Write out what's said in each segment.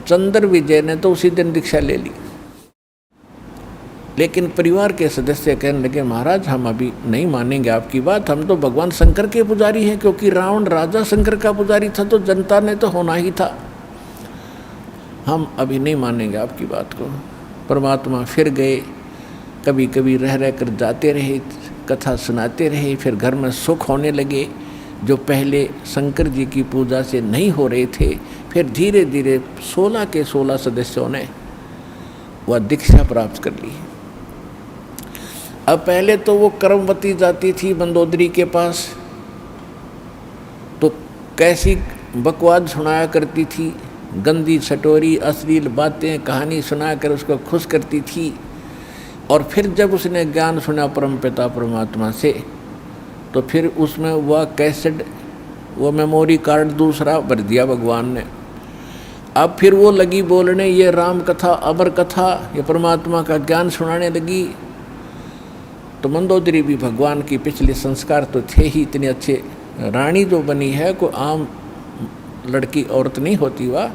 चंद्र विजय ने तो उसी दिन दीक्षा ले ली। लेकिन परिवार के सदस्य कहने लगे महाराज हम अभी नहीं मानेंगे आपकी बात, हम तो भगवान शंकर के पुजारी हैं, क्योंकि रावण राजा शंकर का पुजारी था तो जनता ने तो होना ही था, हम अभी नहीं मानेंगे आपकी बात को। परमात्मा फिर गए, कभी कभी रह रह कर जाते रहे, कथा सुनाते रहे, फिर घर में सुख होने लगे जो पहले शंकर जी की पूजा से नहीं हो रहे थे। फिर धीरे धीरे 16 के 16 सदस्यों ने वह दीक्षा प्राप्त कर ली। अब पहले तो वो कर्मवती जाती थी मंदोदरी के पास, तो कैसी बकवाद सुनाया करती थी, गंदी सटोरी अश्लील बातें कहानी सुनाकर उसको खुश करती थी। और फिर जब उसने ज्ञान सुना परमपिता परमात्मा से, तो फिर उसमें वह कैसेट, वो मेमोरी कार्ड दूसरा भर दिया भगवान ने। अब फिर वो लगी बोलने ये राम कथा अमर कथा, ये परमात्मा का ज्ञान सुनाने लगी। तो मंदोदरी भी भगवान की पिछले संस्कार तो थे ही इतने अच्छे, रानी जो बनी है कोई आम लड़की औरत नहीं होती, वह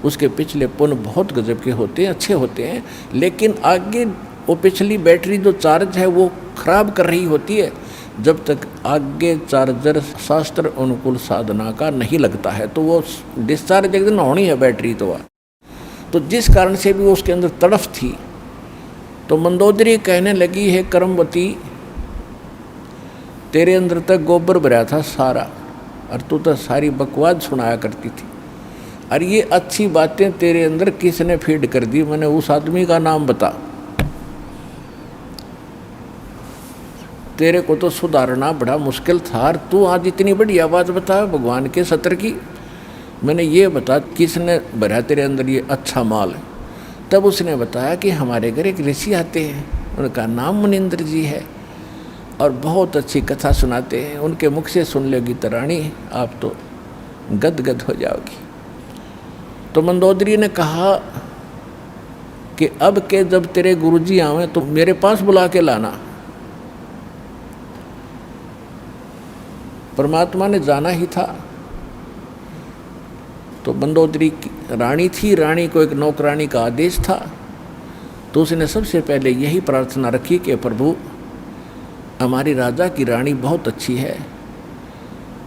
उसके पिछले पुण्य बहुत गजब के होते हैं, अच्छे होते हैं। लेकिन आगे वो पिछली बैटरी जो चार्ज है वो खराब कर रही होती है, जब तक आगे चार्जर शास्त्र अनुकूल साधना का नहीं लगता है, तो वो डिस्चार्ज एक दिन होनी है बैटरी तो वह। तो जिस कारण से भी वो उसके अंदर तड़फ थी। तो मंदोदरी कहने लगी है कर्मवती, तेरे अंदर तक गोबर भरा था सारा, और तू तो सारी बकवाद सुनाया करती थी, और ये अच्छी बातें तेरे अंदर किसने फीड कर दी, मैंने उस आदमी का नाम बता, तेरे को तो सुधारना बड़ा मुश्किल था, और तू आज इतनी बड़ी आवाज़ बता भगवान के सत्र की, मैंने ये बता किसने भरा तेरे अंदर ये अच्छा माल। तब उसने बताया कि हमारे घर एक ऋषि आते हैं, उनका नाम मुनिंद्र जी है, और बहुत अच्छी कथा सुनाते हैं, उनके मुख से सुन लोगी तो रानी आप तो गदगद हो जाओगी। तो मंदोदरी ने कहा कि अब के जब तेरे गुरुजी आवे तो मेरे पास बुला के लाना। परमात्मा ने जाना ही था। तो मंदोदरी रानी थी, रानी को एक नौकरानी का आदेश था, तो उसने सबसे पहले यही प्रार्थना रखी कि प्रभु हमारी राजा की रानी बहुत अच्छी है,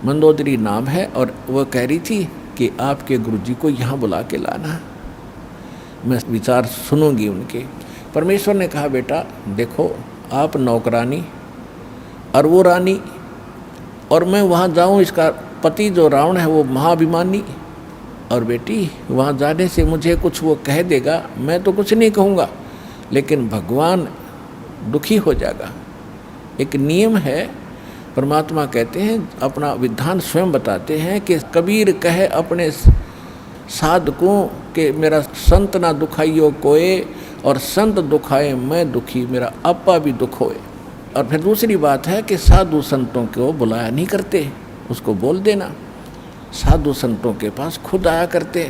मंदोदरी नाम है, और वह कह रही थी कि आपके गुरुजी को यहाँ बुला के लाना, मैं विचार सुनूंगी उनके। परमेश्वर ने कहा बेटा देखो आप नौकरानी और वो रानी, और मैं वहाँ जाऊँ, इसका पति जो रावण है वो महाभिमानी, और बेटी वहाँ जाने से मुझे कुछ वो कह देगा, मैं तो कुछ नहीं कहूँगा, लेकिन भगवान दुखी हो जाएगा। एक नियम है, परमात्मा कहते हैं अपना विधान स्वयं बताते हैं कि कबीर कहे अपने साधकों के मेरा संत ना दुखाइयो कोए, और संत दुखाए मैं दुखी मेरा आपा भी दुख होए। और फिर दूसरी बात है कि साधु संतों को बुलाया नहीं करते, उसको बोल देना, साधु संतों के पास खुद आया करते।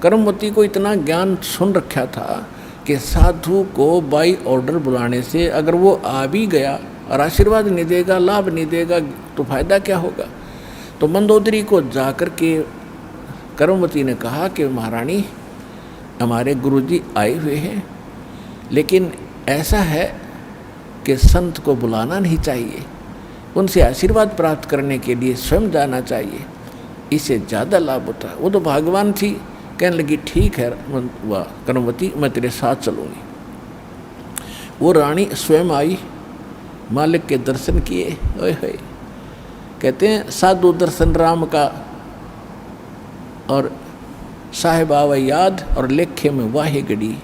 कर्मवती को इतना ज्ञान सुन रखा था कि साधु को बाई ऑर्डर बुलाने से अगर वो आ भी गया और आशीर्वाद नहीं देगा, लाभ नहीं देगा, तो फायदा क्या होगा। तो मंदोदरी को जाकर के कर्मवती ने कहा कि महारानी हमारे गुरुजी आए हुए हैं, लेकिन ऐसा है कि संत को बुलाना नहीं चाहिए, उनसे आशीर्वाद प्राप्त करने के लिए स्वयं जाना चाहिए, इससे ज़्यादा लाभ होता है। वो तो भाग्यवान थी, कहने लगी ठीक है वह कर्मवती मैं तेरे साथ चलूँगी। वो रानी स्वयं आई, मालिक के दर्शन किए, ओए होए, कहते हैं साधु दर्शन राम का, और साहेब आवे याद, और लेखे में वाहे गड़ी,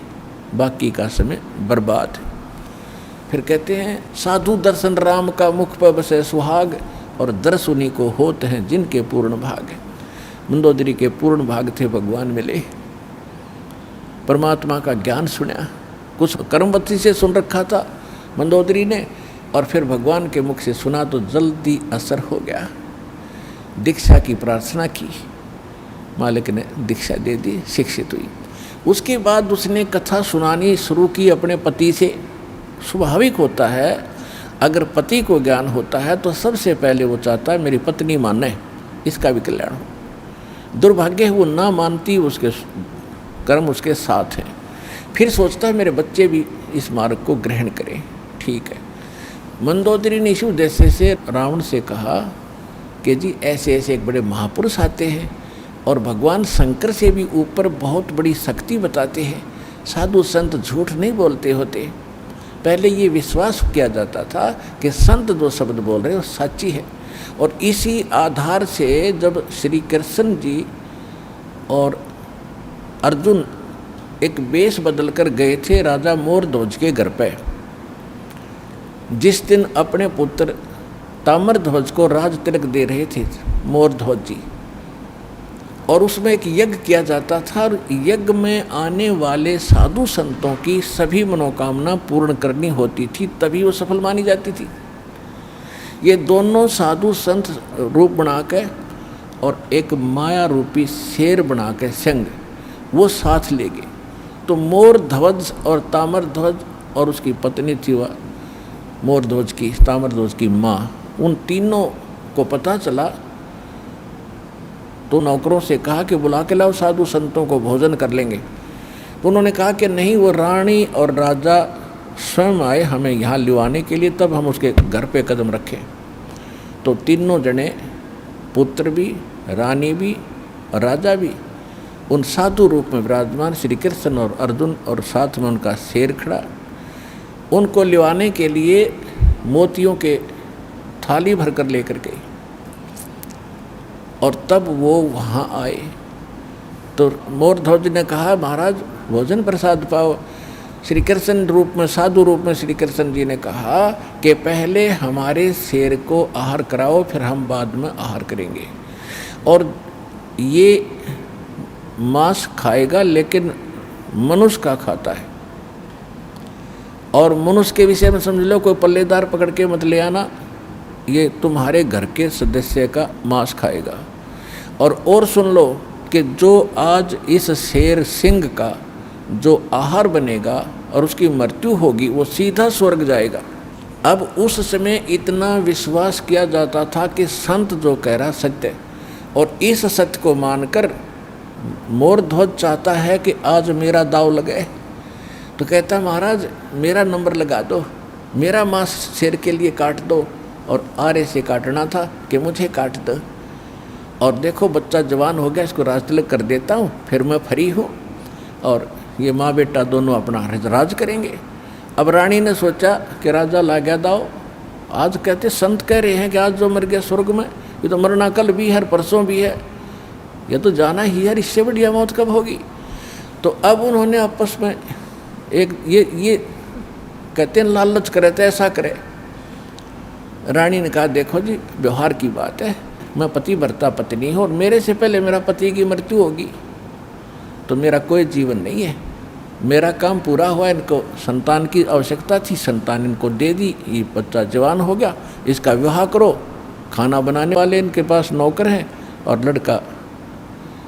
बाकी का समय बर्बाद। फिर कहते हैं साधु दर्शन राम का मुख पर बसे सुहाग, और दर्श उन्हीं को होते हैं जिनके पूर्ण भाग। मंदोदरी के पूर्ण भाग थे भगवान मिले, परमात्मा का ज्ञान सुना, कुछ कर्मवती से सुन रखा था मंदोदरी ने, और फिर भगवान के मुख से सुना तो जल्दी असर हो गया। दीक्षा की प्रार्थना की, मालिक ने दीक्षा दे दी, शिक्षित हुई। उसके बाद उसने कथा सुनानी शुरू की अपने पति से। स्वाभाविक होता है अगर पति को ज्ञान होता है तो सबसे पहले वो चाहता है मेरी पत्नी माने, इसका भी कल्याण हो। दुर्भाग्य है वो ना मानती, उसके कर्म उसके साथ हैं। फिर सोचता है मेरे बच्चे भी इस मार्ग को ग्रहण करें। ठीक है। मंदोदरी ने इसी उद्देश्य से रावण से कहा कि जी ऐसे ऐसे एक बड़े महापुरुष आते हैं और भगवान शंकर से भी ऊपर बहुत बड़ी शक्ति बताते हैं, साधु संत झूठ नहीं बोलते होते। पहले ये विश्वास किया जाता था कि संत जो शब्द बोल रहे हैं वो सच्ची है। और इसी आधार से जब श्री कृष्ण जी और अर्जुन एक वेश बदल कर गए थे राजा मोरध्वज के घर पे, जिस दिन अपने पुत्र ताम्रध्वज को राज तिलक दे रहे थे मोरध्वज जी, और उसमें एक यज्ञ किया जाता था और यज्ञ में आने वाले साधु संतों की सभी मनोकामना पूर्ण करनी होती थी, तभी वो सफल मानी जाती थी। ये दोनों साधु संत रूप बना के और एक माया रूपी शेर बना के संग वो साथ ले गए। तो मोरध्वज और ताम्रध्वज और उसकी पत्नी थी वह मोरध्वज की, ताम्रध्वज की माँ, उन तीनों को पता चला तो नौकरों से कहा कि बुला के लाओ साधु संतों को, भोजन कर लेंगे। तो उन्होंने कहा कि नहीं, वो रानी और राजा स्वयं आए हमें यहाँ लिवाने के लिए, तब हम उसके घर पे कदम रखें। तो तीनों जने, पुत्र भी, रानी भी और राजा भी, उन साधु रूप में विराजमान श्री कृष्ण और अर्जुन और साथ में उनका शेर खड़ा, उनको लिवाने के लिए मोतियों के थाली भर कर लेकर गई। और तब वो वहाँ आए तो मोरध्वज ने कहा महाराज भोजन प्रसाद पाओ। श्री कृष्ण रूप में, साधु रूप में श्री कृष्ण जी ने कहा कि पहले हमारे शेर को आहार कराओ, फिर हम बाद में आहार करेंगे। और ये मांस खाएगा लेकिन मनुष्य का खाता है, और मनुष्य के विषय में समझ लो कोई पल्लेदार पकड़ के मत ले आना, ये तुम्हारे घर के सदस्य का मांस खाएगा। और सुन लो कि जो आज इस शेर सिंह का जो आहार बनेगा और उसकी मृत्यु होगी वो सीधा स्वर्ग जाएगा। अब उस समय इतना विश्वास किया जाता था कि संत जो कह रहा सत्य, और इस सत्य को मानकर मोरध्वज चाहता है कि आज मेरा दाव लगे। तो कहता महाराज मेरा नंबर लगा दो, मेरा मांस शेर के लिए काट दो, और आरे से काटना था कि मुझे काट दो, और देखो बच्चा जवान हो गया, इसको राज तिलक कर देता हूँ, फिर मैं फ्री हूँ और ये माँ बेटा दोनों अपना राज करेंगे। अब रानी ने सोचा कि राजा ला गया दाव, आज कहते संत कह रहे हैं कि आज जो मर गया स्वर्ग में, ये तो मरना कल भी है, परसों भी है, ये तो जाना ही है, इससे बढ़िया मौत कब होगी। तो अब उन्होंने आपस में एक ये कहते हैं लालच करे तो ऐसा करे। रानी ने कहा देखो जी व्यवहार की बात है, मैं पति भरता पत्नी हूँ और मेरे से पहले मेरा पति की मृत्यु होगी तो मेरा कोई जीवन नहीं है, मेरा काम पूरा हुआ, इनको संतान की आवश्यकता थी, संतान इनको दे दी, ये बच्चा जवान हो गया, इसका विवाह करो, खाना बनाने वाले इनके पास नौकर हैं और लड़का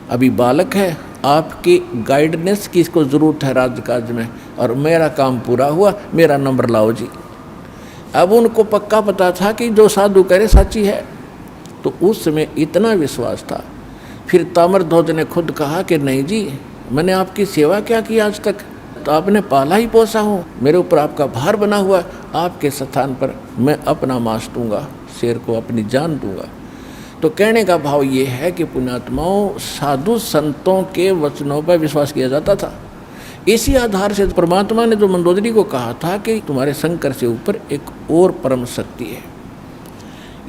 अभी बालक है, आपकी गाइडेंस की इसको ज़रूरत है राजकाज में, और मेरा काम पूरा हुआ, मेरा नंबर लाओ जी। अब उनको पक्का पता था कि जो साधु करे सच्ची है, तो उस समय इतना विश्वास था। फिर ताम्रध्वज ने खुद कहा कि नहीं जी, मैंने आपकी सेवा क्या की आज तक, तो आपने पाला ही पोसा हूँ, मेरे ऊपर आपका भार बना हुआ, आपके स्थान पर मैं अपना मांस दूंगा, शेर को अपनी जान दूंगा। तो कहने का भाव ये है कि पुण्यात्माओं, साधु संतों के वचनों पर विश्वास किया जाता था। इसी आधार से परमात्मा ने जो मंदोदरी को कहा था कि तुम्हारे शंकर से ऊपर एक और परम शक्ति है,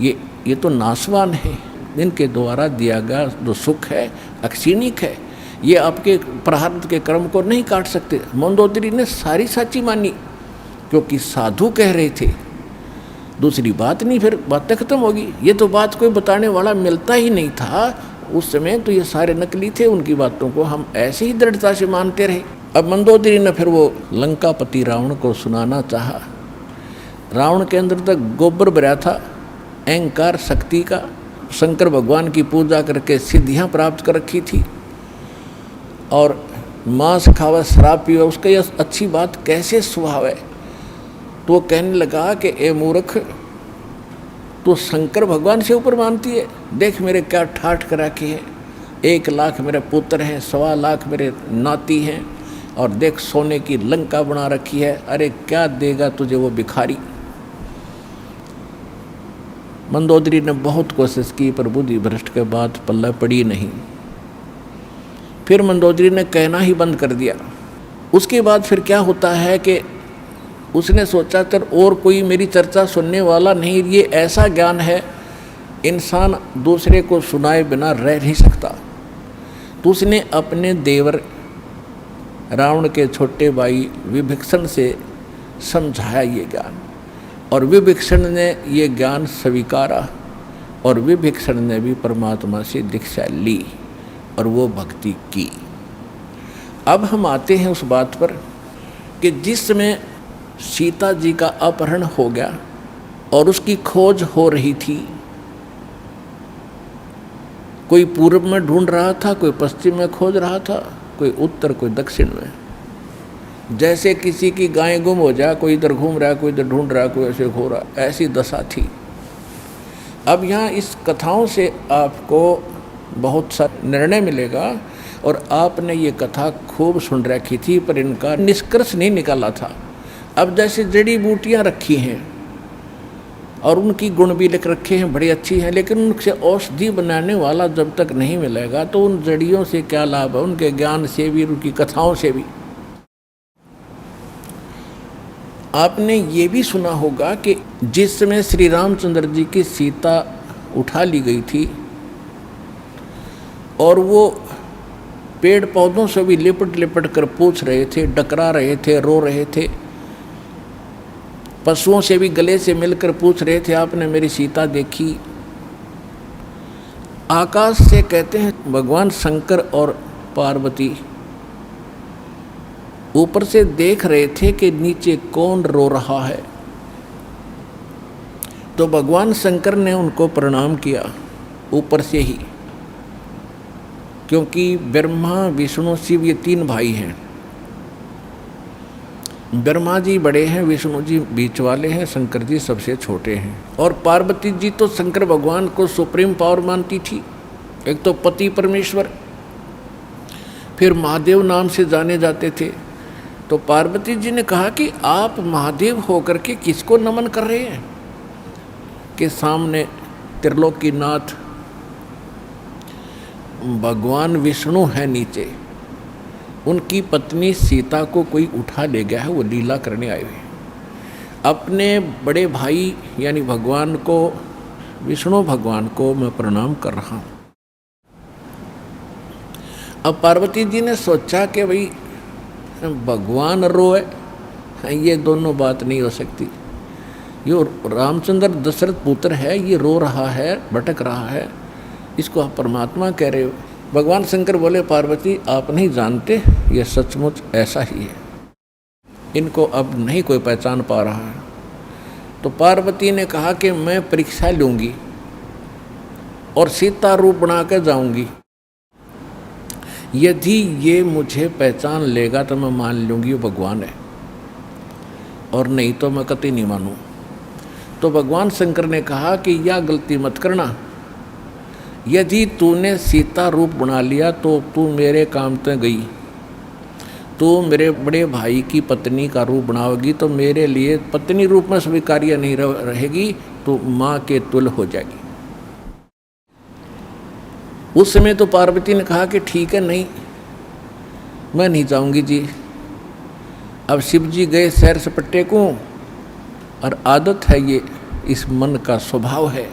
ये तो नाशवान है, इनके द्वारा दिया गया जो सुख है अक्षीणिक है, ये आपके प्रारब्ध के कर्म को नहीं काट सकते। मंदोदरी ने सारी सच्ची मानी क्योंकि साधु कह रहे थे, दूसरी बात नहीं, फिर बातें खत्म होगी। ये तो बात कोई बताने वाला मिलता ही नहीं था उस समय, तो ये सारे नकली थे, उनकी बातों को हम ऐसे ही दृढ़ता से मानते रहे। अब मंदोदरी ने फिर वो लंकापति रावण को सुनाना चाहा। रावण के अंदर तक गोबर भरा था अहंकार शक्ति का, शंकर भगवान की पूजा करके सिद्धियां प्राप्त कर रखी थी, और मांस खावा शराब पीवा उसका यह अच्छी बात कैसे स्वभाव है। तो वो कहने लगा कि ए मूर्ख, तो शंकर भगवान से ऊपर मानती है, देख मेरे क्या ठाठ करा के है, 1 लाख मेरे पुत्र हैं, 1.25 लाख मेरे नाती हैं, और देख सोने की लंका बना रखी है, अरे क्या देगा तुझे वो भिखारी। मंदोदरी ने बहुत कोशिश की पर बुद्धि भ्रष्ट के बाद पल्ला पड़ी नहीं। फिर मंदोदरी ने कहना ही बंद कर दिया। उसके बाद फिर क्या होता है कि उसने सोचा तर और कोई मेरी चर्चा सुनने वाला नहीं, ये ऐसा ज्ञान है इंसान दूसरे को सुनाए बिना रह नहीं सकता। तो उसने अपने देवर रावण के छोटे भाई विभीषण से समझाया ये ज्ञान, और विभीषण ने ये ज्ञान स्वीकारा, और विभीषण ने भी परमात्मा से दीक्षा ली और वो भक्ति की। अब हम आते हैं उस बात पर कि जिस समय सीता जी का अपहरण हो गया और उसकी खोज हो रही थी, कोई पूर्व में ढूंढ रहा था, कोई पश्चिम में खोज रहा था, कोई उत्तर, कोई दक्षिण में। जैसे किसी की गाय गुम हो जाए, कोई इधर घूम रहा है, कोई इधर ढूंढ रहा है, कोई ऐसे हो रहा, ऐसी दशा थी। अब यहाँ इस कथाओं से आपको बहुत सा निर्णय मिलेगा, और आपने ये कथा खूब सुन रखी थी पर इनका निष्कर्ष नहीं निकाला था। अब जैसे जड़ी बूटियाँ रखी हैं और उनकी गुण भी लिख रखे हैं, बड़ी अच्छी हैं, लेकिन उनसे औषधि बनाने वाला जब तक नहीं मिलेगा तो उन जड़ियों से क्या लाभ है, उनके ज्ञान से भी, उनकी कथाओं से भी। आपने ये भी सुना होगा कि जिस समय श्री रामचंद्र जी की सीता उठा ली गई थी और वो पेड़ पौधों से भी लिपट लिपट कर पूछ रहे थे, डकरा रहे थे, रो रहे थे, पशुओं से भी गले से मिलकर पूछ रहे थे, आपने मेरी सीता देखी। आकाश से कहते हैं भगवान शंकर और पार्वती ऊपर से देख रहे थे कि नीचे कौन रो रहा है। तो भगवान शंकर ने उनको प्रणाम किया ऊपर से ही, क्योंकि ब्रह्मा विष्णु शिव ये 3 भाई हैं। ब्रह्मा जी बड़े हैं, विष्णु जी बीच वाले हैं, शंकर जी सबसे छोटे हैं। और पार्वती जी तो शंकर भगवान को सुप्रीम पावर मानती थी, एक तो पति परमेश्वर, फिर महादेव नाम से जाने जाते थे। तो पार्वती जी ने कहा कि आप महादेव होकर के किसको नमन कर रहे हैं, कि सामने त्रिलोकीनाथ भगवान विष्णु है नीचे, उनकी पत्नी सीता को कोई उठा ले गया है, वो लीला करने आए हुए। अपने बड़े भाई यानी भगवान को, विष्णु भगवान को मैं प्रणाम कर रहा हूँ। अब पार्वती जी ने सोचा कि भाई भगवान रोए, ये दोनों बात नहीं हो सकती। ये रामचंद्र दशरथ पुत्र है, ये रो रहा है, भटक रहा है, इसको आप परमात्मा कह रहे हो। भगवान शंकर बोले पार्वती आप नहीं जानते, ये सचमुच ऐसा ही है, इनको अब नहीं कोई पहचान पा रहा है। तो पार्वती ने कहा कि मैं परीक्षा लूँगी और सीता रूप बना कर जाऊँगी, यदि ये मुझे पहचान लेगा तो मैं मान लूँगी वो भगवान है, और नहीं तो मैं कतई नहीं मानूँ। तो भगवान शंकर ने कहा कि यह गलती मत करना, यदि तूने सीता रूप बना लिया तो तू मेरे काम तो गई, तू मेरे बड़े भाई की पत्नी का रूप बनाओगी तो मेरे लिए पत्नी रूप में स्वीकार्य नहीं रहेगी, तो माँ के तुल हो जाएगी। उस समय तो पार्वती ने कहा कि ठीक है, नहीं मैं नहीं जाऊंगी जी। अब शिव जी गए सैर सपट्टे को, और आदत है ये, इस मन का स्वभाव है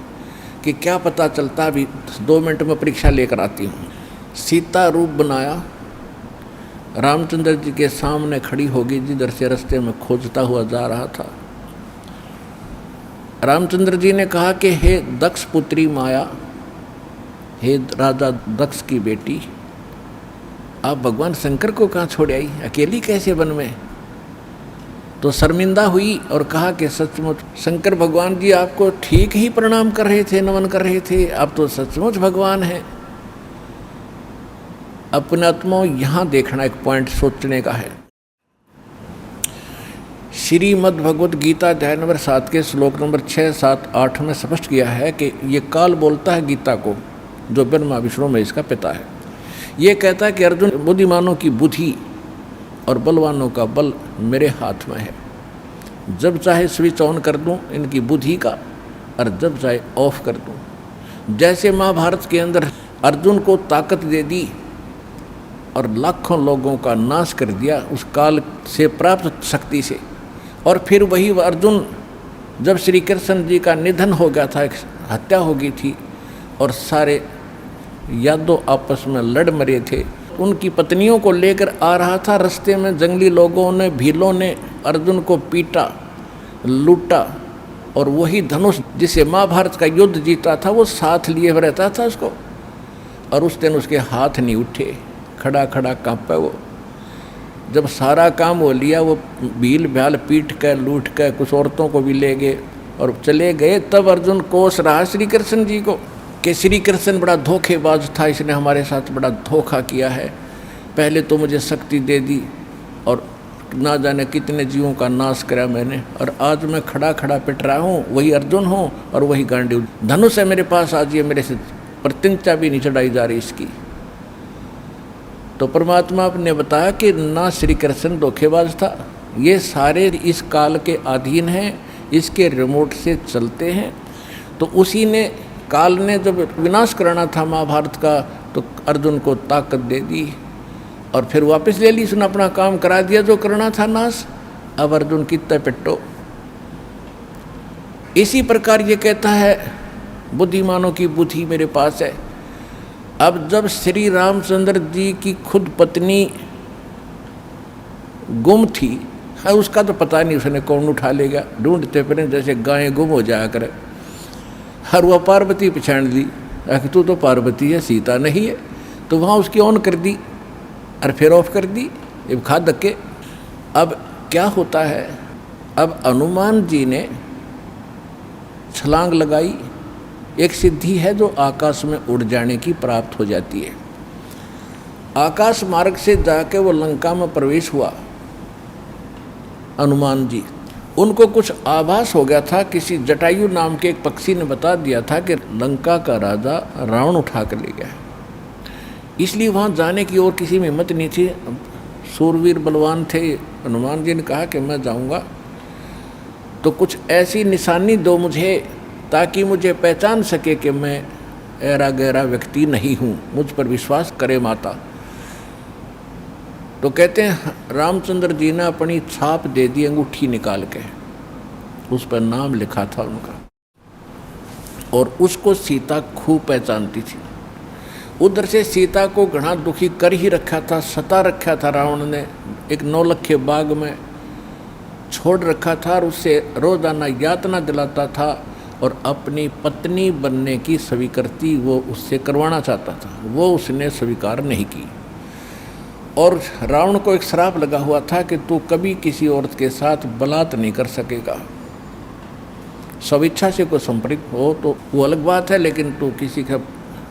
कि क्या पता चलता, अभी 2 मिनट में परीक्षा लेकर आती हूँ। सीता रूप बनाया, रामचंद्र जी के सामने खड़ी होगी जिधर से रास्ते में खोजता हुआ जा रहा था। रामचंद्र जी ने कहा कि हे दक्ष पुत्री माया, हे राजा दक्ष की बेटी, आप भगवान शंकर को कहाँ छोड़ आई, अकेली कैसे वन में। तो शर्मिंदा हुई और कहा कि सचमुच शंकर भगवान जी आपको ठीक ही प्रणाम कर रहे थे, नमन कर रहे थे, आप तो सचमुच भगवान हैं। अपने आत्मा यहाँ देखना एक पॉइंट सोचने का है। श्रीमद् भगवत गीता अध्याय नंबर 7 के श्लोक नंबर 6, 7, 8 में स्पष्ट किया है कि ये काल बोलता है गीता को, जो ब्रह्मा विष्णु महेश का पिता है। ये कहता है कि अर्जुन, बुद्धिमानों की बुद्धि और बलवानों का बल मेरे हाथ में है। जब चाहे स्विच ऑन कर दूं इनकी बुद्धि का, और जब चाहे ऑफ कर दूं। जैसे महाभारत के अंदर अर्जुन को ताकत दे दी और लाखों लोगों का नाश कर दिया उस काल से प्राप्त शक्ति से, और फिर वही अर्जुन जब श्री कृष्ण जी का निधन हो गया था, हत्या हो गई थी और सारे यादव आपस में लड़ मरे थे, उनकी पत्नियों को लेकर आ रहा था। रास्ते में जंगली लोगों ने, भीलों ने अर्जुन को पीटा, लूटा, और वही धनुष जिसे महाभारत का युद्ध जीता था वो साथ लिए हुए रहता था उसको, और उस दिन उसके हाथ नहीं उठे, खड़ा खड़ा कांपा वो। जब सारा काम हो लिया, वो भील भ्याल पीट कर लूट कर कुछ औरतों को भी ले गए और चले गए, तब अर्जुन कोस रहा श्री कृष्ण जी को कि श्री कृष्ण बड़ा धोखेबाज था, इसने हमारे साथ बड़ा धोखा किया है। पहले तो मुझे शक्ति दे दी और ना जाने कितने जीवों का नाश करा मैंने, और आज मैं खड़ा खड़ा पिट रहा हूँ, वही अर्जुन हूँ और वही गांडीव धनुष है मेरे पास, आज ये मेरे से प्रतिज्ञा भी नहीं चढ़ाई जा रही इसकी। तो परमात्मा आपने बताया कि ना श्री कृष्ण धोखेबाज था, ये सारे इस काल के अधीन हैं, इसके रिमोट से चलते हैं। तो उसी ने, काल ने जब विनाश कराना था महाभारत का, तो अर्जुन को ताकत दे दी और फिर वापस ले ली, उसने अपना काम करा दिया जो करना था नाश। अब अर्जुन कितना पिट्टो। इसी प्रकार ये कहता है बुद्धिमानों की बुद्धि मेरे पास है। अब जब श्री रामचंद्र जी की खुद पत्नी गुम थी, हाँ उसका तो पता नहीं उसने कौन उठा लेगा, ढूंढते फिर जैसे गायें गुम हो जाया करे। हर वह पार्वती पछाड़ दी, तू तो पार्वती है, सीता नहीं है, तो वहाँ उसकी ऑन कर दी और फिर ऑफ कर दी, अब खा धक्के। अब क्या होता है, अब हनुमान जी ने छलांग लगाई, एक सिद्धि है जो आकाश में उड़ जाने की प्राप्त हो जाती है। आकाश मार्ग से जाके वो लंका में प्रवेश हुआ हनुमान जी। उनको कुछ आभास हो गया था, किसी जटायु नाम के एक पक्षी ने बता दिया था कि लंका का राजा रावण उठा कर ले गया, इसलिए वहाँ जाने की और किसी में हिम्मत नहीं थी। सूरवीर बलवान थे, हनुमान जी ने कहा कि मैं जाऊँगा तो कुछ ऐसी निशानी दो मुझे ताकि मुझे पहचान सके कि मैं ऐरा गहरा व्यक्ति नहीं हूँ, मुझ पर विश्वास करे माता। तो कहते हैं रामचंद्र जी ने अपनी छाप दे दी, अंगूठी निकाल के उस पर नाम लिखा था उनका, और उसको सीता खूब पहचानती थी। उधर से सीता को घना दुखी कर ही रखा था, सता रखा था रावण ने, एक नौलखे बाग में छोड़ रखा था और उससे रोजाना यातना दिलाता था और अपनी पत्नी बनने की स्वीकृति वो उससे करवाना चाहता था, वो उसने स्वीकार नहीं की। और रावण को एक श्राप लगा हुआ था कि तू कभी किसी औरत के साथ बलात् नहीं कर सकेगा, स्वेच्छा से कोई संपर्क हो तो वो अलग बात है, लेकिन तू किसी का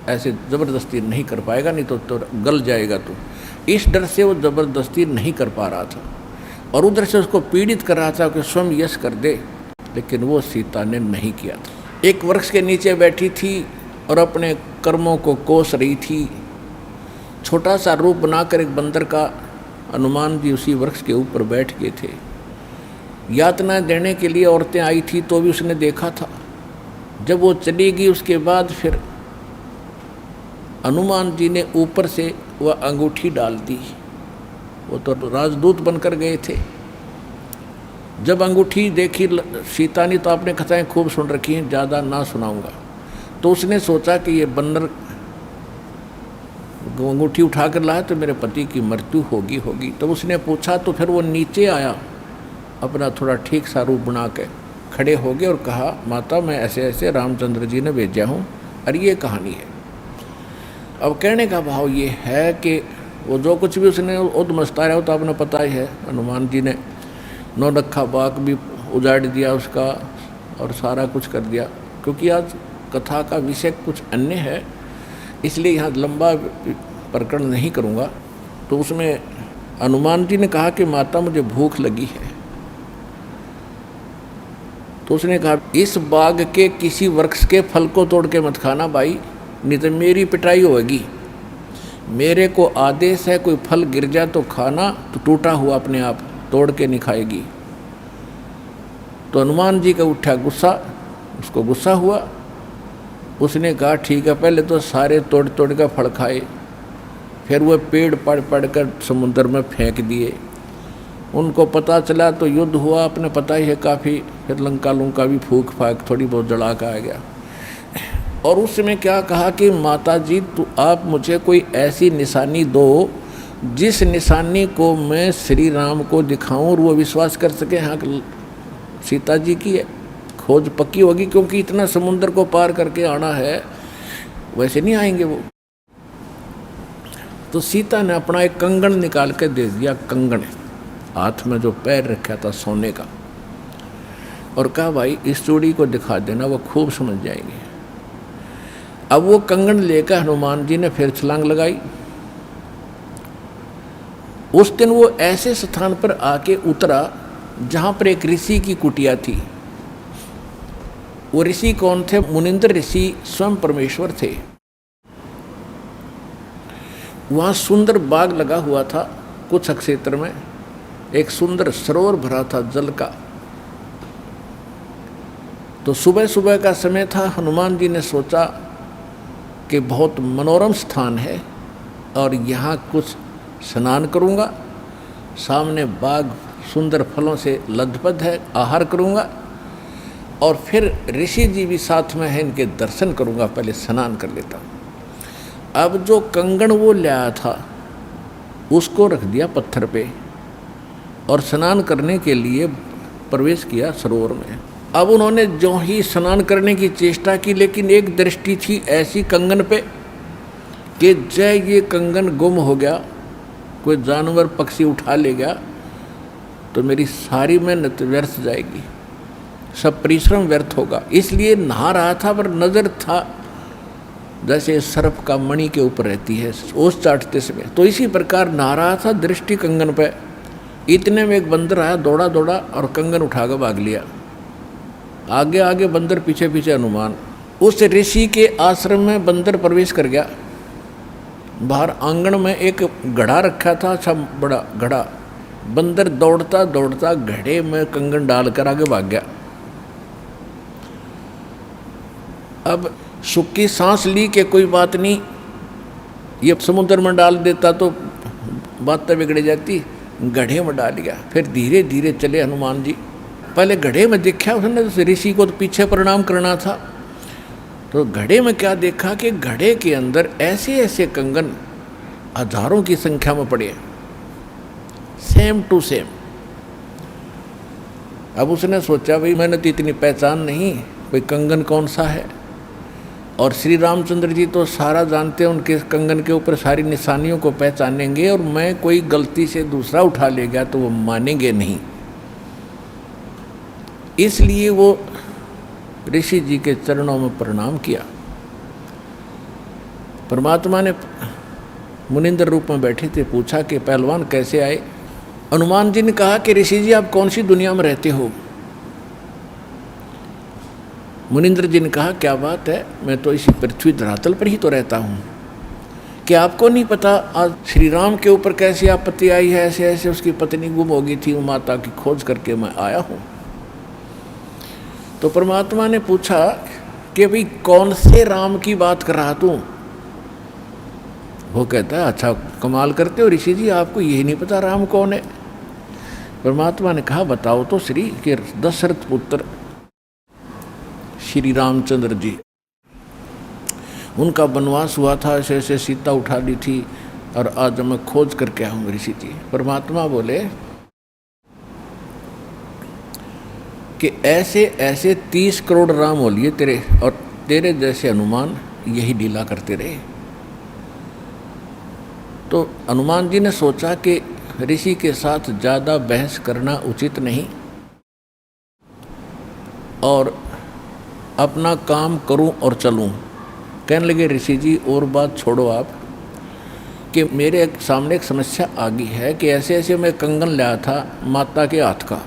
ऐसे ज़बरदस्ती नहीं कर पाएगा, नहीं तो गल जाएगा तू। इस डर से वो ज़बरदस्ती नहीं कर पा रहा था और उधर से उसको पीड़ित कर रहा था कि स्वयं यश कर दे, लेकिन वो सीता ने नहीं किया था। एक वृक्ष के नीचे बैठी थी और अपने कर्मों को कोस रही थी। छोटा सा रूप बनाकर एक बंदर का हनुमान जी उसी वृक्ष के ऊपर बैठ गए थे। यातना देने के लिए औरतें आई थी तो भी उसने देखा था। जब वो चली गई उसके बाद फिर हनुमान जी ने ऊपर से वह अंगूठी डाल दी। वो तो राजदूत बनकर गए थे। जब अंगूठी देखी सीता ने तो आपने कथाएं खूब सुन रखी हैं, ज़्यादा ना सुनाऊंगा, तो उसने सोचा कि ये बंदर अंगूठी उठा कर लाया तो मेरे पति की मृत्यु होगी। तो उसने पूछा, तो फिर वो नीचे आया, अपना थोड़ा ठीक सा रूप बना के खड़े हो गए और कहा, माता मैं ऐसे ऐसे रामचंद्र जी ने भेजा हूँ और ये कहानी है। अब कहने का भाव ये है कि वो जो कुछ भी उसने उद्मस्ताया हो तो आपने पता ही है, हनुमान जी ने नौलखा बाग भी उजाड़ दिया उसका और सारा कुछ कर दिया। क्योंकि आज कथा का विषय कुछ अन्य है, इसलिए यहाँ लंबा प्रकरण नहीं करूँगा। तो उसमें हनुमान जी ने कहा कि माता मुझे भूख लगी है। तो उसने कहा, इस बाग के किसी वृक्ष के फल को तोड़ के मत खाना भाई, नहीं तो मेरी पिटाई होगी। मेरे को आदेश है कोई फल गिर जाए तो खाना, तो टूटा हुआ अपने आप तोड़ के नहीं खाएगी। तो हनुमान जी का उठा गुस्सा, उसको गुस्सा हुआ। उसने कहा ठीक है, पहले तो सारे तोड़ तोड़ कर फल खाए, फिर वो पेड़ पड़ पड़ कर समुद्र में फेंक दिए। उनको पता चला तो युद्ध हुआ, अपने पता ही है काफ़ी, फिर लंका लुंका भी फूक फाक थोड़ी बहुत जला के आ गया। और उसमें क्या कहा कि माता जी तो आप मुझे कोई ऐसी निशानी दो जिस निशानी को मैं श्री राम को दिखाऊं और वो विश्वास कर सके हाँ सीता जी की है, खोज पक्की होगी, क्योंकि इतना समुद्र को पार करके आना है, वैसे नहीं आएंगे वो। तो सीता ने अपना एक कंगन निकाल के दे दिया, कंगन हाथ में जो पैर रखा था सोने का, और कहा भाई इस चूड़ी को दिखा देना, वो खूब समझ जाएंगे। अब वो कंगन लेकर हनुमान जी ने फिर छलांग लगाई। उस दिन वो ऐसे स्थान पर आके उतरा जहाँ पर एक ऋषि की कुटिया थी। वो ऋषि कौन थे? मुनिंद्र ऋषि स्वयं परमेश्वर थे। वहाँ सुंदर बाग लगा हुआ था, कुछ क्षेत्र में एक सुंदर सरोवर भरा था जल का। तो सुबह सुबह का समय था, हनुमान जी ने सोचा कि बहुत मनोरम स्थान है और यहाँ कुछ स्नान करूँगा, सामने बाग सुंदर फलों से लदपद है, आहार करूँगा और फिर ऋषि जी भी साथ में हैं, इनके दर्शन करूँगा, पहले स्नान कर लेता हूँ। अब जो कंगन वो लाया था उसको रख दिया पत्थर पे और स्नान करने के लिए प्रवेश किया सरोवर में। अब उन्होंने जो ही स्नान करने की चेष्टा की, लेकिन एक दृष्टि थी ऐसी कंगन पे कि जय ये कंगन गुम हो गया, कोई जानवर पक्षी उठा ले गया तो मेरी सारी मेहनत व्यर्थ जाएगी, सब परिश्रम व्यर्थ होगा। इसलिए नहा रहा था पर नज़र था जैसे सर्प का मणि के ऊपर रहती है ओस चाटते समय, तो इसी प्रकार नहा रहा था, दृष्टि कंगन पे। इतने में एक बंदर आया, दौड़ा दौड़ा और कंगन उठाकर भाग लिया। आगे आगे बंदर, पीछे पीछे हनुमान। उस ऋषि के आश्रम में बंदर प्रवेश कर गया। बाहर आंगन में एक घड़ा रखा था, अच्छा बड़ा घड़ा। बंदर दौड़ता दौड़ता घड़े में कंगन डालकर आगे भाग गया। अब सुक्की सांस ली कि कोई बात नहीं, ये समुद्र में डाल देता तो बात बिगड़ जाती, गड्ढे में डाल गया। फिर धीरे धीरे चले हनुमान जी। पहले गड्ढे में देखा उसने, ऋषि को तो पीछे प्रणाम करना था, तो घड़े में क्या देखा कि घड़े के अंदर ऐसे ऐसे कंगन हजारों की संख्या में पड़े, सेम टू सेम। अब उसने सोचा भाई मैंने तो इतनी पहचान नहीं, कोई कंगन कौन सा है। और श्री रामचंद्र जी तो सारा जानते हैं, उनके कंगन के ऊपर सारी निशानियों को पहचानेंगे, और मैं कोई गलती से दूसरा उठा ले गया तो वो मानेंगे नहीं। इसलिए वो ऋषि जी के चरणों में प्रणाम किया। परमात्मा ने मुनिंद्र रूप में बैठे थे, पूछा कि पहलवान कैसे आए। हनुमान जी ने कहा कि ऋषि जी आप कौन सी दुनिया में रहते हो। मुनिंद्र जी ने कहा क्या बात है, मैं तो इसी पृथ्वी धरातल पर ही तो रहता हूँ, कि आपको नहीं पता आज श्री राम के ऊपर कैसी आपत्ति आई है, ऐसे ऐसे उसकी पत्नी गुम हो गई थी, वो माता की खोज करके मैं आया हूँ। तो परमात्मा ने पूछा कि भाई कौन से राम की बात कर रहा तू। वो कहता है अच्छा कमाल करते हो ऋषि जी, आपको यही नहीं पता राम कौन है। परमात्मा ने कहा बताओ तो श्री के दशरथ पुत्र श्री रामचंद्र जी, उनका वनवास हुआ था, ऐसे ऐसे सीता उठा ली थी और आज मैं खोज करके आऊँ ऋषि जी। परमात्मा बोले कि ऐसे ऐसे 30 करोड़ राम हो लिए तेरे, और तेरे जैसे हनुमान यही लीला करते रहे। तो हनुमान जी ने सोचा कि ऋषि के साथ ज़्यादा बहस करना उचित नहीं और अपना काम करूं और चलूं। कहने लगे ऋषि जी और बात छोड़ो आप, कि मेरे सामने एक समस्या आ गई है कि ऐसे ऐसे मैं कंगन लाया था माता के हाथ का,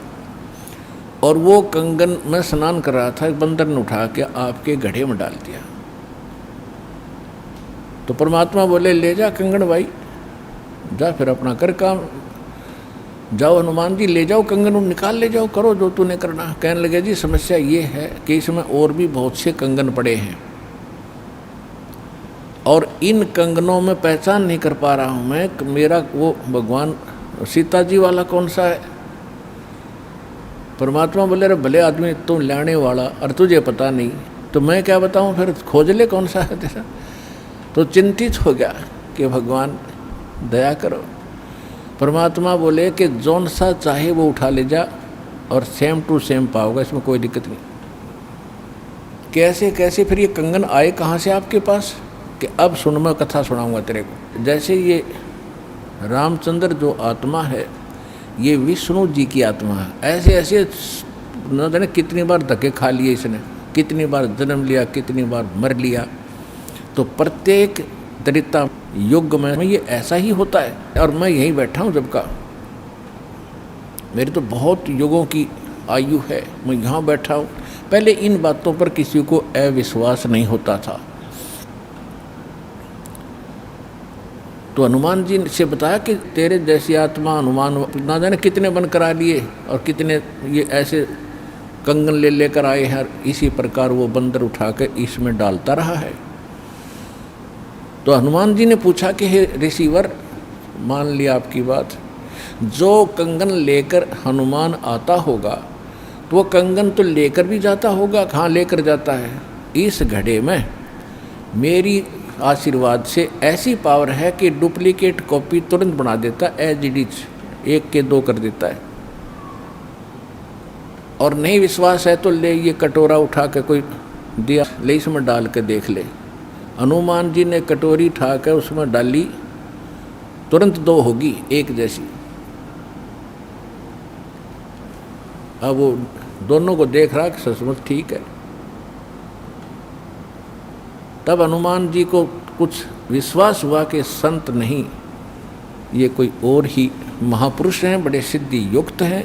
और वो कंगन मैं स्नान कर रहा था, एक बंदर ने उठा के आपके घड़े में डाल दिया। तो परमात्मा बोले ले जा कंगन भाई, जा फिर अपना कर काम, जाओ हनुमान जी ले जाओ कंगन, निकाल ले जाओ, करो जो तूने करना। कहने लगे जी समस्या ये है कि इसमें और भी बहुत से कंगन पड़े हैं और इन कंगनों में पहचान नहीं कर पा रहा हूँ मैं, मेरा वो भगवान सीता जी वाला कौन सा है। परमात्मा बोले रे भले आदमी तुम लाने वाला और तुझे पता नहीं तो मैं क्या बताऊँ, फिर खोज ले कौन सा है तेरा। तो चिंतित हो गया कि भगवान दया करो। परमात्मा बोले कि जौन सा चाहे वो उठा ले जा और सेम टू सेम पाओगे, इसमें कोई दिक्कत नहीं। कैसे कैसे फिर ये कंगन आए कहाँ से आपके पास, कि अब सुन मैं कथा सुनाऊंगा तेरे को। जैसे ये रामचंद्र जो आत्मा है ये विष्णु जी की आत्मा है, ऐसे ऐसे न जाने कितनी बार धक्के खा लिए इसने, कितनी बार जन्म लिया, कितनी बार मर लिया। तो प्रत्येक त्रेता युग में ये ऐसा ही होता है। और मैं यहीं बैठा हूँ जब का, मेरी तो बहुत युगों की आयु है, मैं यहाँ बैठा हूँ। पहले इन बातों पर किसी को अविश्वास नहीं होता था। तो हनुमान जी से बताया कि तेरे जैसी आत्मा हनुमान ना जाने कितने बन करा लिए और कितने ये ऐसे कंगन ले लेकर आए हैं, इसी प्रकार वो बंदर उठा के इसमें डालता रहा है। तो हनुमान जी ने पूछा कि हे ऋषिवर, मान लिया आपकी बात, जो कंगन लेकर हनुमान आता होगा तो वो कंगन तो लेकर भी जाता होगा, कहाँ लेकर जाता है, इस घड़े में मेरी आशीर्वाद से ऐसी पावर है कि डुप्लीकेट कॉपी तुरंत बना देता, एज इट इज, 1 के 2 कर देता है। और नहीं विश्वास है तो ले ये कटोरा उठा के कोई दिया, ले इसमें डाल के देख ले। हनुमान जी ने कटोरी उठा कर उसमें डाली, तुरंत 2 होगी, 1 जैसी। अब वो दोनों को देख रहा कि सचमुच ठीक है। तब हनुमान जी को कुछ विश्वास हुआ कि संत नहीं, ये कोई और ही महापुरुष हैं, बड़े सिद्धि युक्त हैं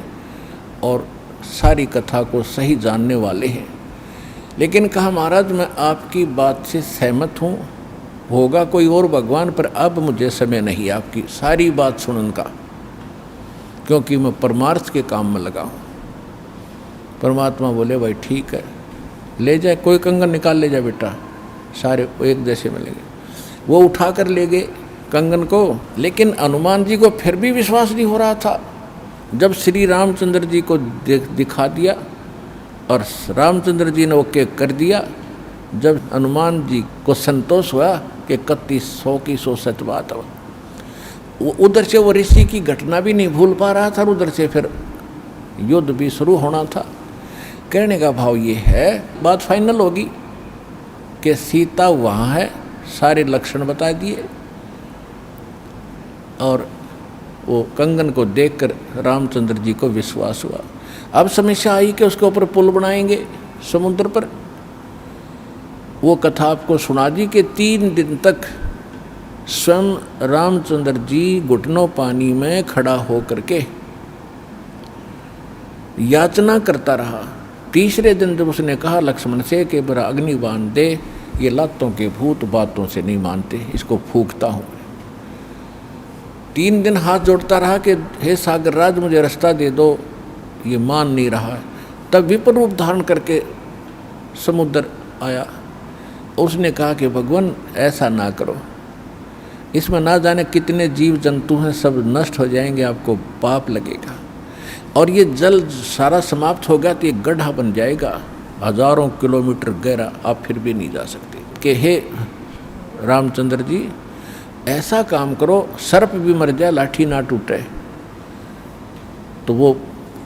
और सारी कथा को सही जानने वाले हैं। लेकिन कहा महाराज मैं आपकी बात से सहमत हूँ, होगा कोई और भगवान, पर अब मुझे समय नहीं आपकी सारी बात सुनने का, क्योंकि मैं परमार्थ के काम में लगा हूँ। परमात्मा बोले भाई ठीक है, ले जाए, कोई कंगन निकाल ले जाए बेटा, सारे एक जैसे मिलेंगे। वो उठा कर ले गए कंगन को। लेकिन हनुमान जी को फिर भी विश्वास नहीं हो रहा था। जब श्री रामचंद्र जी को दिखा दिया और रामचंद्र जी ने ओके कर दिया, जब हनुमान जी को संतोष हुआ कि 3100 की 100 सच बात है, वो उधर से वो ऋषि की घटना भी नहीं भूल पा रहा था, उधर से फिर युद्ध भी शुरू होना था। कहने का भाव ये है, बात फाइनल होगी कि सीता वहाँ है, सारे लक्षण बता दिए और वो कंगन को देखकर रामचंद्र जी को विश्वास हुआ। अब समस्या आई कि उसके ऊपर पुल बनाएंगे समुद्र पर। वो कथा आपको सुना दी कि 3 दिन तक स्वयं रामचंद्र जी घुटनों पानी में खड़ा होकर के याचना करता रहा। तीसरे दिन जब उसने कहा लक्ष्मण से कि बड़ा अग्नि बांध दे, ये लातों के भूत बातों से नहीं मानते, इसको फूंकता हूँ। 3 दिन हाथ जोड़ता रहा कि हे सागर राज मुझे रास्ता दे दो, ये मान नहीं रहा। तब विपर रूप धारण करके समुद्र आया। उसने कहा कि भगवान ऐसा ना करो, इसमें ना जाने कितने जीव जंतु हैं, सब नष्ट हो जाएंगे, आपको पाप लगेगा। और ये जल सारा समाप्त हो गया तो ये गड्ढा बन जाएगा, हजारों किलोमीटर गहरा, आप फिर भी नहीं जा सकते। कि हे रामचंद्र जी ऐसा काम करो, सर्प भी मर जाए लाठी ना टूटे। तो वो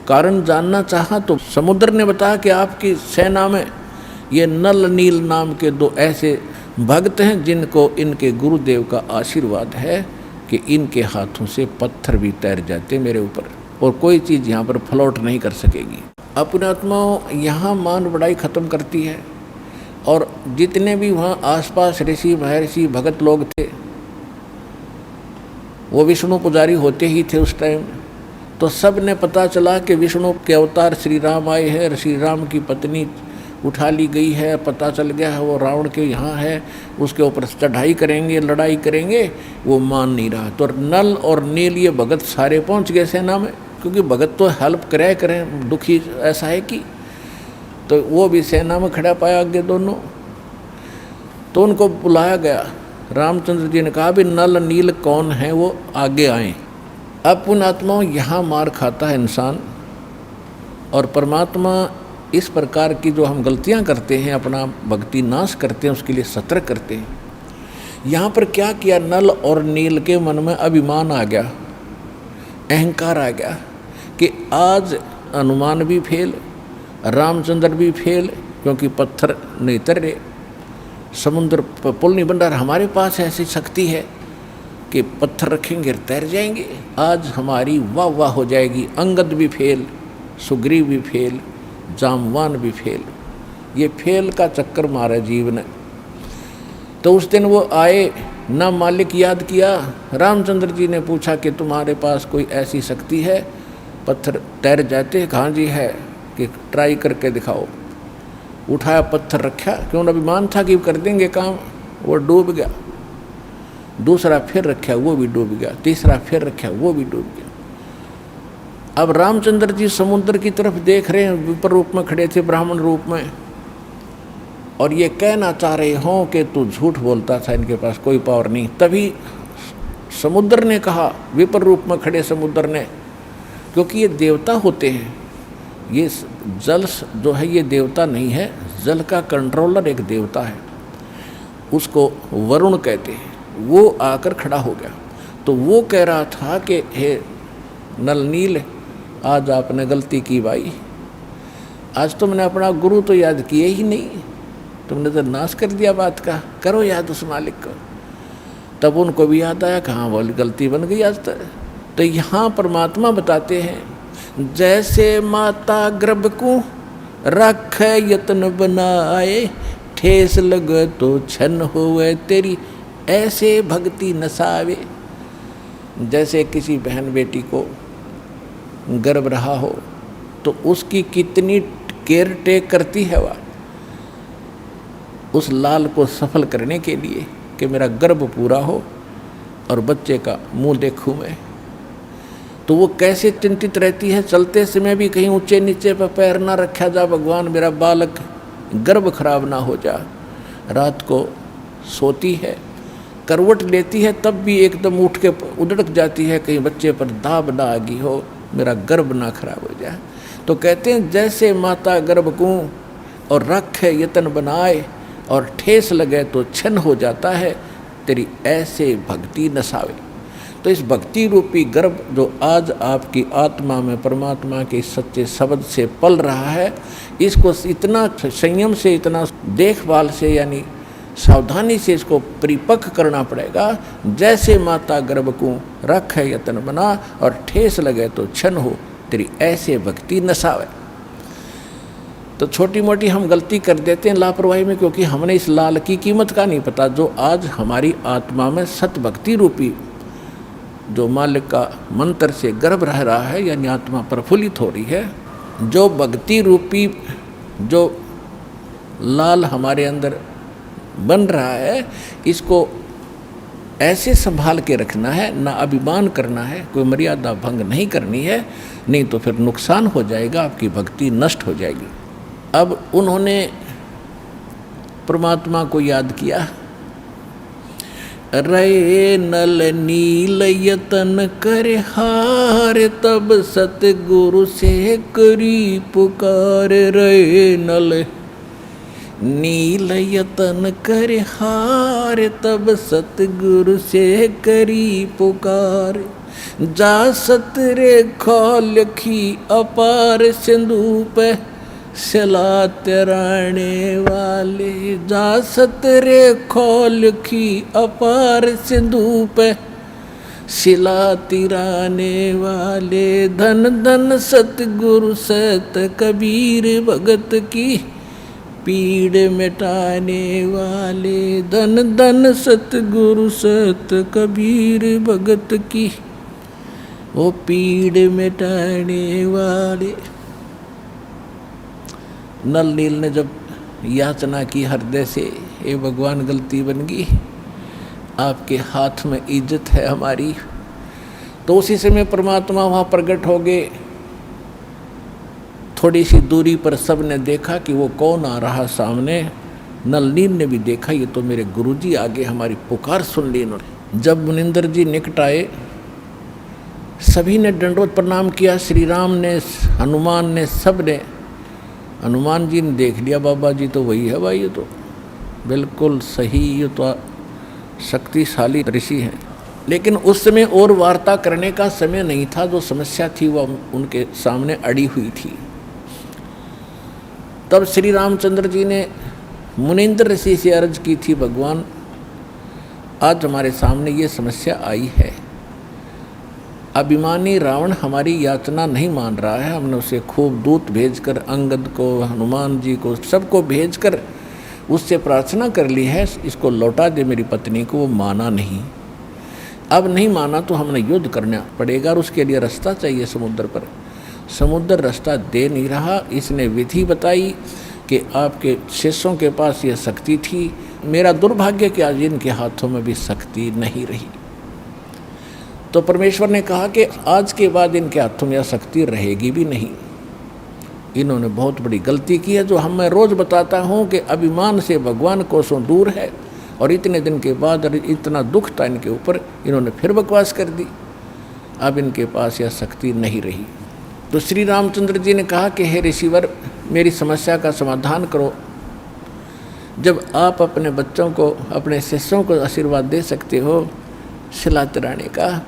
कारण जानना चाहा तो समुद्र ने बताया कि आपकी सेना में ये नल नील नाम के 2 ऐसे भक्त हैं जिनको इनके गुरुदेव का आशीर्वाद है कि इनके हाथों से पत्थर भी तैर जाते मेरे ऊपर, और कोई चीज़ यहाँ पर फ्लोट नहीं कर सकेगी। अपने आत्माओं यहाँ मान बढ़ाई खत्म करती है। और जितने भी वहाँ आसपास ऋषि महर्षि भगत लोग थे, वो विष्णु पुजारी होते ही थे उस टाइम। तो सब ने पता चला कि विष्णु के अवतार श्री राम आए हैं, श्री राम की पत्नी उठा ली गई है, पता चल गया है वो रावण के यहाँ है, उसके ऊपर चढ़ाई करेंगे, लड़ाई करेंगे, वो मान नहीं रहा। तो नल और नील ये भगत सारे पहुँच गए सेना में, क्योंकि भगत तो हेल्प करें, दुखी ऐसा है कि, तो वो भी सेना में खड़ा पाया आगे दोनों। तो उनको बुलाया गया, रामचंद्र जी ने कहा भी नल नील कौन है वो आगे आए। अब पुण्यात्माओं यहाँ मार खाता है इंसान, और परमात्मा इस प्रकार की जो हम गलतियाँ करते हैं, अपना भक्ति नाश करते हैं, उसके लिए सतर्क करते हैं। यहाँ पर क्या किया, नल और नील के मन में अभिमान आ गया, अहंकार आ गया कि आज हनुमान भी फेल, रामचंद्र भी फेल, क्योंकि पत्थर नहीं तर रहे, समुद्र पर पुल नहीं बन रहा। हमारे पास ऐसी शक्ति है कि पत्थर रखेंगे तैर जाएंगे, आज हमारी वाह वाह हो जाएगी। अंगद भी फेल, सुग्रीव भी फेल, जामवान भी फेल, ये फेल का चक्कर मारा जीव ने। तो उस दिन वो आए, ना मालिक याद किया। रामचंद्र जी ने पूछा कि तुम्हारे पास कोई ऐसी शक्ति है पत्थर तैर जाते? हाँ जी है, कि ट्राई करके दिखाओ। उठाया, पत्थर रखा, क्यों अभिमान था कि कर देंगे काम, वो डूब गया। दूसरा फिर रखा, वो भी डूब गया। तीसरा फिर रखा, वो भी डूब गया। अब रामचंद्र जी समुद्र की तरफ देख रहे हैं, विपर रूप में खड़े थे, ब्राह्मण रूप में, और ये कहना चाह रहे हों कि तू झूठ बोलता था, इनके पास कोई पावर नहीं। तभी समुद्र ने कहा, विपर रूप में खड़े समुद्र ने, क्योंकि ये देवता होते हैं, ये जल जो है ये देवता नहीं है, जल का कंट्रोलर एक देवता है, उसको वरुण कहते हैं। वो आकर खड़ा हो गया। तो वो कह रहा था कि हे नल नील, आज आपने गलती की भाई, आज तुमने अपना गुरु तो याद किए ही नहीं, तुमने तो नाश कर दिया बात का, करो याद उस मालिक को। तब उनको भी याद आया, कहाँ बोली गलती बन गई आज तक। तो यहाँ परमात्मा बताते हैं, जैसे माता गर्भ को रख यत्न बनाए, ठेस लगे तो छन होवे तेरी ऐसे भक्ति नसावे। जैसे किसी बहन बेटी को गर्भ रहा हो तो उसकी कितनी केयर टेक करती है वह उस लाल को सफल करने के लिए कि मेरा गर्भ पूरा हो और बच्चे का मुंह देखूं मैं। तो वो कैसे चिंतित रहती है, चलते समय भी कहीं ऊंचे नीचे पर पैर ना रखा जा, भगवान मेरा बालक गर्भ खराब ना हो जा। रात को सोती है, करवट लेती है, तब भी एकदम उठ के उधड़क जाती है, कहीं बच्चे पर दाब ना आ गई हो, मेरा गर्भ ना खराब हो जाए। तो कहते हैं जैसे माता गर्भ को और रख यतन बनाए और ठेस लगे तो छन हो जाता है, तेरी ऐसे भक्ति नसावे। तो इस भक्ति रूपी गर्भ जो आज आपकी आत्मा में परमात्मा के सच्चे शब्द से पल रहा है, इसको इतना संयम से, इतना देखभाल से, यानी सावधानी से इसको परिपक्व करना पड़ेगा। जैसे माता गर्भ को रख है यतन बना और ठेस लगे तो छन हो, तेरी ऐसे भक्ति नसावे। तो छोटी मोटी हम गलती कर देते हैं लापरवाही में, क्योंकि हमने इस लाल की कीमत का नहीं पता, जो आज हमारी आत्मा में सत भक्ति रूपी जो मालिक का मंत्र से गर्भ रह रहा है, यानी आत्मा प्रफुल्लित हो रही है, जो भक्ति रूपी जो लाल हमारे अंदर बन रहा है, इसको ऐसे संभाल के रखना है, ना अभिमान करना है, कोई मर्यादा भंग नहीं करनी है, नहीं तो फिर नुकसान हो जाएगा, आपकी भक्ति नष्ट हो जाएगी। अब उन्होंने परमात्मा को याद किया, रे नल नील यतन करे हार, तब सतगुरु से करी पुकार। रे नल नील यतन करे हार, तब सतगुरु से करी पुकार। जा सतरे खोलखी अपार सिंधु पे सिला तराने वाले। जा सतरे खोलखी अपार सिंधु पे सिला तिराने वाले। धन धन सतगुरु सत कबीर भगत की पीड़ मिटाने वाले। धन धन सतगुरु सत कबीर भगत की वो पीड़ मिटाने वाले। नल नील ने जब याचना की हृदय से, हे भगवान गलती बन गई, आपके हाथ में इज्जत है हमारी। तो उसी समय परमात्मा वहाँ प्रकट हो गए। थोड़ी सी दूरी पर सब ने देखा कि वो कौन आ रहा सामने। नलनील ने भी देखा, ये तो मेरे गुरुजी आगे, हमारी पुकार सुन ली इन्होंने। जब मुनिंदर जी निकट आए, सभी ने दंडवत प्रणाम किया, श्री राम ने, हनुमान ने, सब ने। हनुमान जी ने देख लिया, बाबा जी तो वही है भाई, ये तो बिल्कुल सही, ये तो शक्तिशाली ऋषि हैं। लेकिन उस समय और वार्ता करने का समय नहीं था। जो समस्या थी वह उनके सामने अड़ी हुई थी। तब श्री रामचंद्र जी ने मुनिंद्र ऋषि से अर्ज की थी, भगवान आज हमारे सामने ये समस्या आई है। अभिमानी रावण हमारी याचना नहीं मान रहा है। हमने उसे खूब दूत भेजकर, अंगद को, हनुमान जी को, सबको भेजकर उससे प्रार्थना कर ली है, इसको लौटा दे मेरी पत्नी को। वो माना नहीं। अब नहीं माना तो हमने युद्ध करना पड़ेगा और उसके लिए रास्ता चाहिए समुद्र पर। समुद्र रास्ता दे नहीं रहा। इसने विधि बताई कि आपके शिष्यों के पास यह शक्ति थी। मेरा दुर्भाग्य कि आज इनके हाथों में भी शक्ति नहीं रही। तो परमेश्वर ने कहा कि आज के बाद इनके हाथों में यह शक्ति रहेगी भी नहीं। इन्होंने बहुत बड़ी गलती की है, जो मैं रोज़ बताता हूँ कि अभिमान से भगवान कोसों दूर है। और इतने दिन के बाद इतना दुख था इनके ऊपर, इन्होंने फिर बकवास कर दी। अब इनके पास यह शक्ति नहीं रही। तो श्री रामचंद्र जी ने कहा कि हे ऋषिवर, मेरी समस्या का समाधान करो। जब आप अपने बच्चों को, अपने शिष्यों को आशीर्वाद दे सकते हो शिला तराने का,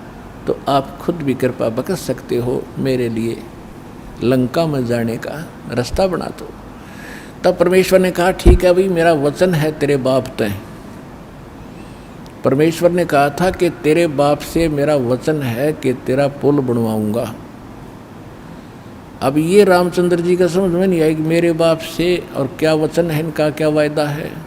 तो आप खुद भी कृपा बरस सकते हो, मेरे लिए लंका में जाने का रास्ता बना दो। तब परमेश्वर ने कहा ठीक है भाई, मेरा वचन है तेरे बाप तय। परमेश्वर ने कहा था कि तेरे बाप से मेरा वचन है कि तेरा पुल बनवाऊंगा। अब ये रामचंद्र जी का समझ में नहीं आई कि मेरे बाप से और क्या वचन है, इनका क्या वायदा है।